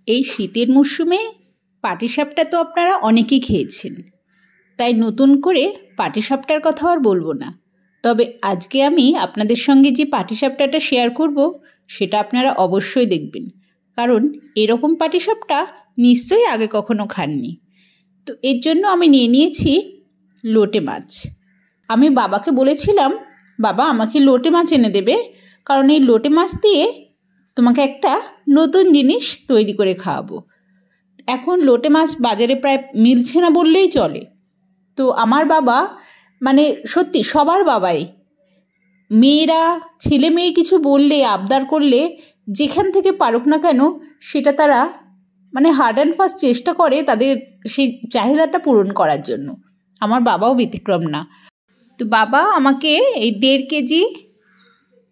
এই শীতের মরশুমে পাটিসাপটা তো আপনারা অনেকেই খেয়েছেন, তাই নতুন করে পাটিসাপটার কথা আর বলবো না। তবে আজকে আমি আপনাদের সঙ্গে যে পাটিসাপটাটা শেয়ার করব সেটা আপনারা অবশ্যই দেখবেন, কারণ এরকম পাটিসাপটা নিশ্চয়ই আগে কখনো খাননি। তো এর জন্য আমি নিয়ে নিয়েছি লোটে মাছ। আমি বাবাকে বলেছিলাম, বাবা আমাকে লোটে মাছ এনে দেবে, কারণ এই লোটে মাছ দিয়ে তোমাকে একটা নতুন জিনিস তৈরি করে খাওয়াবো। এখন লোটে মাছ বাজারে প্রায় মিলছে না বললেই চলে। তো আমার বাবা, মানে সত্যি সবার বাবাই, মেয়েরা ছেলে মেয়ে কিছু বললে, আবদার করলে যেখান থেকে পারুক না কেন সেটা তারা মানে হার্ড অ্যান্ড ফাস্ট চেষ্টা করে তাদের সেই চাহিদাটা পূরণ করার জন্য। আমার বাবাও ব্যতিক্রম না। তো বাবা আমাকে এই 1.5 কেজি,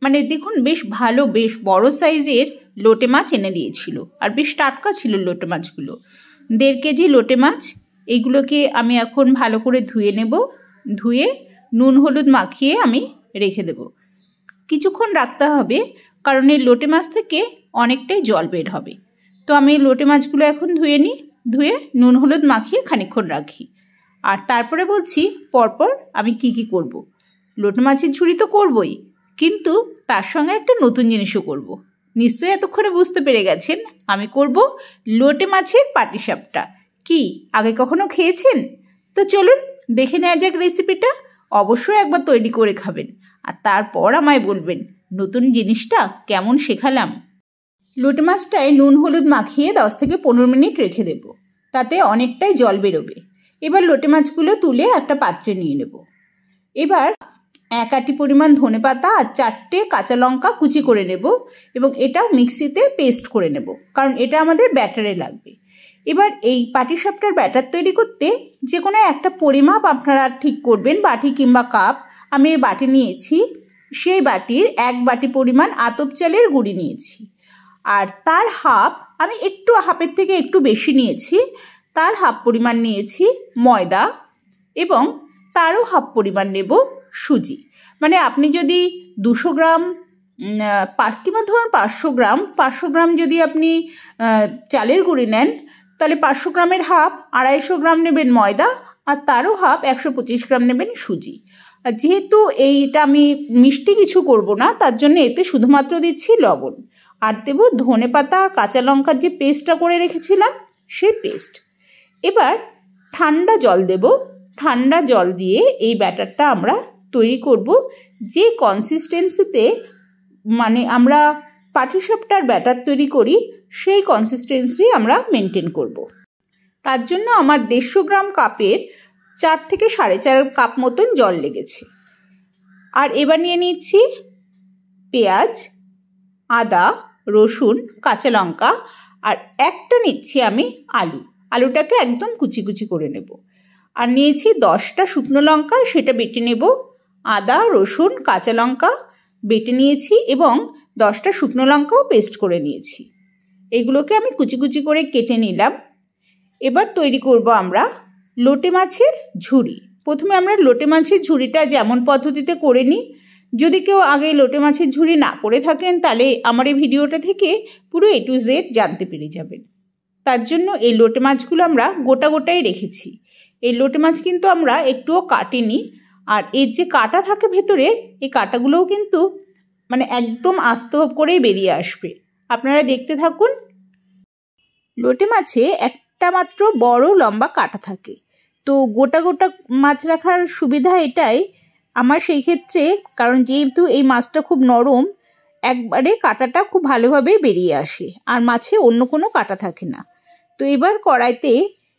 মানে দেখুন বেশ ভালো, বেশ বড় সাইজের লোটে মাছ এনে দিয়েছিল, আর বেশ টাটকা ছিল লোটে মাছগুলো। 1.5 কেজি লোটে মাছ, এইগুলোকে আমি এখন ভালো করে ধুয়ে নেব। ধুয়ে নুন হলুদ মাখিয়ে আমি রেখে দেব। কিছুক্ষণ রাখতে হবে, কারণ এই লোটে মাছ থেকে অনেকটাই জল বের হবে। তো আমি লোটে মাছগুলো এখন ধুয়ে নিই, ধুয়ে নুন হলুদ মাখিয়ে খানিকক্ষণ রাখি। আর তারপরে বলছি পরপর আমি কি করব। লোটে মাছের ঝুড়ি তো করবই, কিন্তু তার সঙ্গে একটা নতুন জিনিসও করব। নিশ্চয়ই এতক্ষণে বুঝতে পেরে গেছেন, আমি করব লোটে মাছের পাটিসাপটা। কি আগে কখনো খেয়েছেন? তো চলুন দেখে নেওয়া যাক রেসিপিটা। অবশ্যই একবার তৈরি করে খাবেন, আর তারপর আমায় বলবেন নতুন জিনিসটা কেমন শেখালাম। লোটে মাছটায় নুন হলুদ মাখিয়ে 10 থেকে 15 মিনিট রেখে দেব, তাতে অনেকটাই জল বেরোবে। এবার লোটে মাছগুলো তুলে একটা পাত্রে নিয়ে নেব। এবার 1 আঁটি পরিমাণ ধনেপাতা আর 4টে কাঁচা লঙ্কা কুচি করে নেব, এবং এটাও মিক্সিতে পেস্ট করে নেব, কারণ এটা আমাদের ব্যাটারে লাগবে। এবার এই পাটিসাপটার ব্যাটার তৈরি করতে যে কোনো একটা পরিমাপ আপনারা ঠিক করবেন, বাটি কিংবা কাপ। আমি এই বাটি নিয়েছি, সেই বাটির 1 বাটি পরিমাণ আতপ চালের গুঁড়ি নিয়েছি, আর তার হাফ, আমি একটু হাফের থেকে একটু বেশি নিয়েছি, তার হাফ পরিমাণ নিয়েছি ময়দা, এবং তারও হাফ পরিমাণ নেব সুজি। মানে আপনি যদি 200 গ্রাম কিংবা ধরুন 500 গ্রাম যদি আপনি চালের গুঁড়ি নেন, তাহলে 500 গ্রামের হাফ 250 গ্রাম নেবেন ময়দা, আর তারও হাফ 125 গ্রাম নেবেন সুজি। আর যেহেতু এইটা আমি মিষ্টি কিছু করব না, তার জন্য এতে শুধুমাত্র দিচ্ছি লবণ, আর দেব ধনেপাতা আর কাঁচা লঙ্কার যে পেস্টটা করে রেখেছিলাম সেই পেস্ট। এবার ঠান্ডা জল দেব। ঠান্ডা জল দিয়ে এই ব্যাটারটা আমরা তৈরি করব, যে কনসিস্টেন্সিতে মানে আমরা পাটিসাপটার ব্যাটার তৈরি করি সেই কনসিস্টেন্সি আমরা মেনটেন করব। তার জন্য আমার 150 গ্রাম কাপের 4 থেকে 4.5 কাপ মতন জল লেগেছে। আর এবার নিয়ে নিচ্ছি পেঁয়াজ, আদা, রসুন, কাঁচা লঙ্কা, আর একটা নিচ্ছি আমি আলুটাকে একদম কুচি কুচি করে নেব। আর নিয়েছি 10টা শুকনো লঙ্কা, সেটা বেটে নেব। আদা, রসুন, কাঁচা লঙ্কা বেটে নিয়েছি, এবং 10টা শুকনো লঙ্কাও পেস্ট করে নিয়েছি। এগুলোকে আমি কুচি কুচি করে কেটে নিলাম। এবার তৈরি করব আমরা লোটে মাছের ঝুড়ি। প্রথমে আমরা লোটে মাছের ঝুড়িটা যেমন পদ্ধতিতে করে নিই। যদি কেউ আগে লোটে মাছের ঝুড়ি না করে থাকেন, তাহলে আমার এই ভিডিওটা থেকে পুরো A to Z জানতে পেরে যাবেন। তার জন্য এই লোটে মাছগুলো আমরা গোটাই রেখেছি। এই লোটে মাছ কিন্তু আমরা একটুও কাটিনি, আর এর যে কাঁটা থাকে ভেতরে, এই কাঁটাগুলোও কিন্তু মানে একদম আস্ত করেই বেরিয়ে আসবে। আপনারা দেখতে থাকুন। লোটে মাছে একটা মাত্র বড় লম্বা কাঁটা থাকে, তো গোটা মাছ রাখার সুবিধা এটাই আমার সেই ক্ষেত্রে, কারণ যেহেতু এই মাছটা খুব নরম, একবারে কাঁটাটা খুব ভালোভাবে বেরিয়ে আসে, আর মাছে অন্য কোনো কাঁটা থাকে না। তো এবার কড়াইতে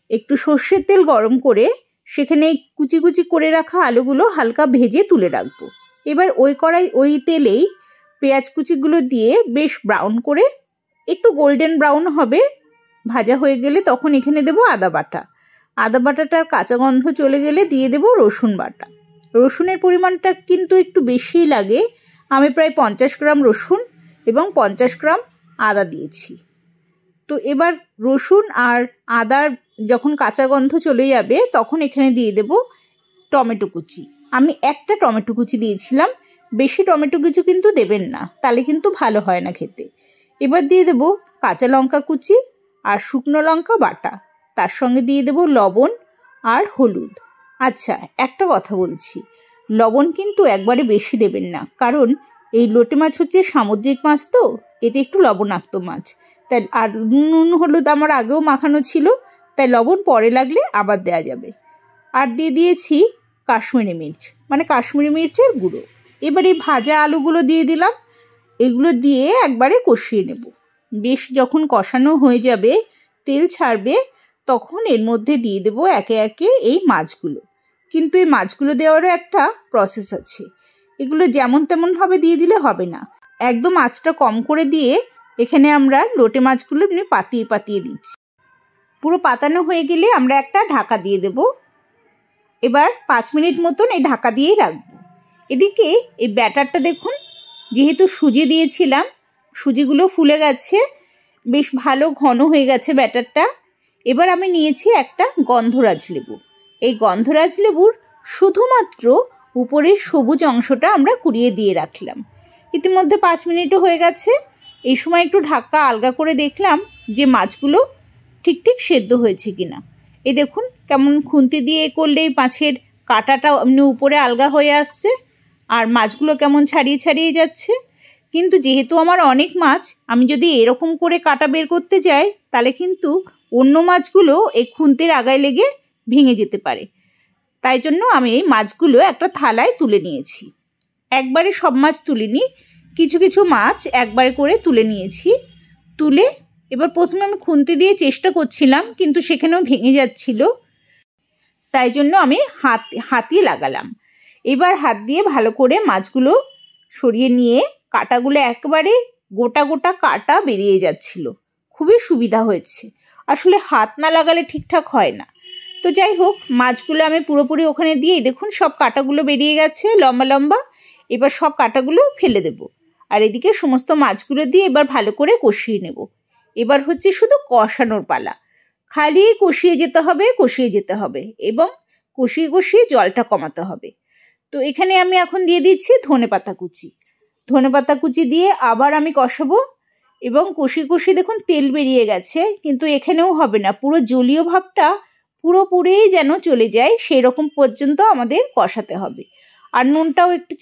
একটু সর্ষের তেল গরম করে সেখানে কুচি কুচি করে রাখা আলুগুলো হালকা ভেজে তুলে রাখবো। এবার ওই তেলেই পেঁয়াজ কুচিগুলো দিয়ে বেশ ব্রাউন করে, একটু গোল্ডেন ব্রাউন হবে, ভাজা হয়ে গেলে তখন এখানে দেব আদা বাটাটার কাঁচা গন্ধ চলে গেলে দিয়ে দেব রসুন বাটা। রসুনের পরিমাণটা কিন্তু একটু বেশিই লাগে। আমি প্রায় 50 গ্রাম রসুন এবং 50 গ্রাম আদা দিয়েছি। তো এবার রসুন আর আদার যখন কাঁচা গন্ধ চলে যাবে, তখন এখানে দিয়ে দেব টমেটো কুচি। আমি একটা টমেটো কুচি দিয়েছিলাম, বেশি টমেটো কুচি কিন্তু দেবেন না, তাহলে কিন্তু ভালো হয় না খেতে। এবার দিয়ে দেব কাঁচা লঙ্কা কুচি আর শুকনো লঙ্কা বাটা, তার সঙ্গে দিয়ে দেব লবণ আর হলুদ। আচ্ছা, একটা কথা বলছি, লবণ কিন্তু একবারে বেশি দেবেন না, কারণ এই লোটে মাছ হচ্ছে সামুদ্রিক মাছ, তো এটা একটু লবণাক্ত মাছ। তাই আর নুন হলুদ আমার আগেও মাখানো ছিল, তাই লবণ পরে লাগলে আবার দেওয়া যাবে। আর দিয়ে দিয়েছি কাশ্মীরি মির্চ, মানে কাশ্মীরি মির্চের গুঁড়ো। এবার এই ভাজা আলুগুলো দিয়ে দিলাম, এগুলো দিয়ে একবারে কষিয়ে নেব। বেশ যখন কষানো হয়ে যাবে, তেল ছাড়বে, তখন এর মধ্যে দিয়ে দেব একে একে এই মাছগুলো। কিন্তু এই মাছগুলো দেওয়ারও একটা প্রসেস আছে, এগুলো যেমন তেমনভাবে দিয়ে দিলে হবে না। একদম আঁচটা কম করে দিয়ে এখানে আমরা লোটে মাছগুলো এমনি পাতিয়ে পাতিয়ে দিচ্ছি। পুরো পাতানো হয়ে গেলে আমরা একটা ঢাকা দিয়ে দেব। এবার 5 মিনিট মতন এই ঢাকা দিয়েই রাখবো। এদিকে এই ব্যাটারটা দেখুন, যেহেতু সুজি দিয়েছিলাম, সুজিগুলো ফুলে গেছে, বেশ ভালো ঘন হয়ে গেছে ব্যাটারটা। এবার আমি নিয়েছি একটা গন্ধরাজ লেবু। এই গন্ধরাজ লেবুর শুধুমাত্র উপরের সবুজ অংশটা আমরা কুড়িয়ে দিয়ে রাখলাম। ইতিমধ্যে 5 মিনিটও হয়ে গেছে। এই সময় একটু ঢাকা আলগা করে দেখলাম যে মাছগুলো ঠিক সেদ্ধ হয়েছে কিনা। এই দেখুন কেমন খুন্তি দিয়ে করলে এই মাছের কাঁটাটা এমনি উপরে আলগা হয়ে আসছে, আর মাছগুলো কেমন ছাড়িয়ে ছাড়িয়ে যাচ্ছে। কিন্তু যেহেতু আমার অনেক মাছ, আমি যদি এরকম করে কাঁটা বের করতে যাই, তাহলে কিন্তু অন্য মাছগুলো এই খুন্তির আগায় লেগে ভেঙে যেতে পারে। তাই জন্য আমি এই মাছগুলো একটা থালায় তুলে নিয়েছি। একবারে সব মাছ তুলিনি, কিছু কিছু মাছ একবারে করে তুলে নিয়েছি। তুলে এবার প্রথমে আমি খুন্তি দিয়ে চেষ্টা করছিলাম, কিন্তু সেখানেও ভেঙে যাচ্ছিল। তাই জন্য আমি হাতই লাগালাম। এবার হাত দিয়ে ভালো করে মাছগুলো সরিয়ে নিয়ে কাঁটাগুলো একবারে গোটা গোটা কাঁটা বেরিয়ে যাচ্ছিল। খুবই সুবিধা হয়েছে। আসলে হাত না লাগালে ঠিকঠাক হয় না। তো যাই হোক, মাছগুলো আমি পুরোপুরি ওখানে দিয়ে দেখুন সব কাঁটাগুলো বেরিয়ে গেছে লম্বা লম্বা। এবার সব কাঁটাগুলো ফেলে দেব, আর এদিকে সমস্ত মাছগুলো দিয়ে এবার ভালো করে কষিয়ে নেব। এবার হচ্ছে শুধু কষানোর পালা, খালি কষিয়ে যেতে হবে এবং কষিয়ে কষিয়ে জলটা কমাতে হবে। তো এখানে আমি এখন দিয়ে দিচ্ছি ধনেপাতা কুচি দিয়ে আবার আমি কষাবো এবং কষিয়ে দেখুন তেল বেরিয়ে গেছে, কিন্তু এখানেও হবে না, পুরো জলীয় ভাবটা পুরোপুরি যেন চলে যায় সেই রকম পর্যন্ত আমাদের কষাতে হবে। আর নুনটাও একটু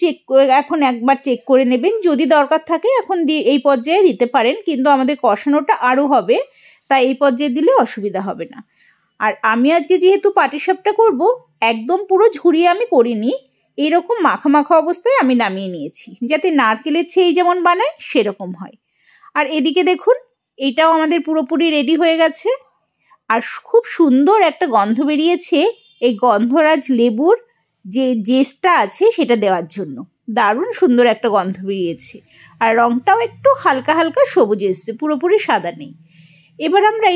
এখন একবার চেক করে নেবেন, যদি দরকার থাকে এখন এই পর্যায়ে দিতে পারেন, কিন্তু আমাদের কষানোটা আরও হবে, তাই এই পর্যায়ে দিলে অসুবিধা হবে না। আর আমি আজকে যেহেতু পাটিসাপটা করব, একদম পুরো ঝুরিয়ে আমি করিনি, এইরকম মাখা মাখা অবস্থায় আমি নামিয়ে নিয়েছি, যাতে নারকেলের ছেই যেমন বানায় সেরকম হয়। আর এদিকে দেখুন এটাও আমাদের পুরোপুরি রেডি হয়ে গেছে, আর খুব সুন্দর একটা গন্ধ বেরিয়েছে এই গন্ধরাজ লেবুর যে জেসটা আছে সেটা দেওয়ার জন্য। দারুণ সুন্দর একটা গন্ধ বেরিয়েছে, আর রংটাও একটু হালকা হালকা সবুজ এসছে, পুরোপুরি সাদা নেই। এবার আমরা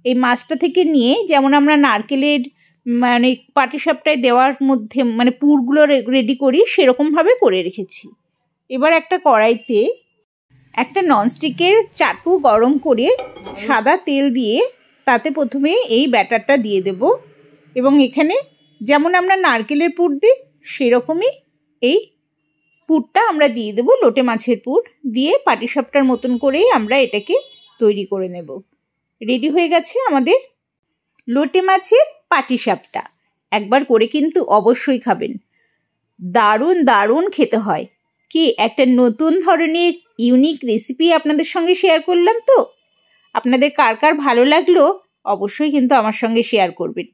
এই মাছটা থেকে নিয়ে, যেমন আমরা নারকেলের মানে পাটিসাপটায় দেওয়ার মধ্যে মানে পুরগুলো রেডি করি, সেরকমভাবে করে রেখেছি। এবার একটা কড়াইতে একটা ননস্টিকের চাটু গরম করে সাদা তেল দিয়ে তাতে প্রথমে এই ব্যাটারটা দিয়ে দেব, এবং এখানে যেমন আমরা নারকেলের পুর দিই সেরকমই এই পুরটা আমরা দিয়ে দেব, লোটে মাছের পুর দিয়ে পাটিসাপটার মতন করেই আমরা এটাকে তৈরি করে নেব। রেডি হয়ে গেছে আমাদের লোটে মাছের পাটিসাপটা। একবার করে কিন্তু অবশ্যই খাবেন, দারুণ দারুণ খেতে হয়। কি একটা নতুন ধরনের ইউনিক রেসিপি আপনাদের সঙ্গে শেয়ার করলাম। তো আপনাদের কার কার ভালো লাগলো অবশ্যই কিন্তু আমার সঙ্গে শেয়ার করবেন।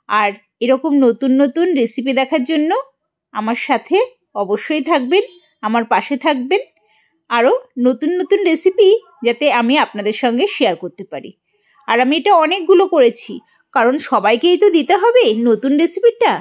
আর এরকম নতুন নতুন রেসিপি দেখার জন্য আমার সাথে অবশ্যই থাকবেন, আমার পাশে থাকবেন। আরও নতুন নতুন রেসিপি যাতে আমি আপনাদের সঙ্গে শেয়ার করতে পারি। আর আমি এটা অনেকগুলো করেছি, কারণ সবাইকেই তো দিতে হবে নতুন রেসিপিটা।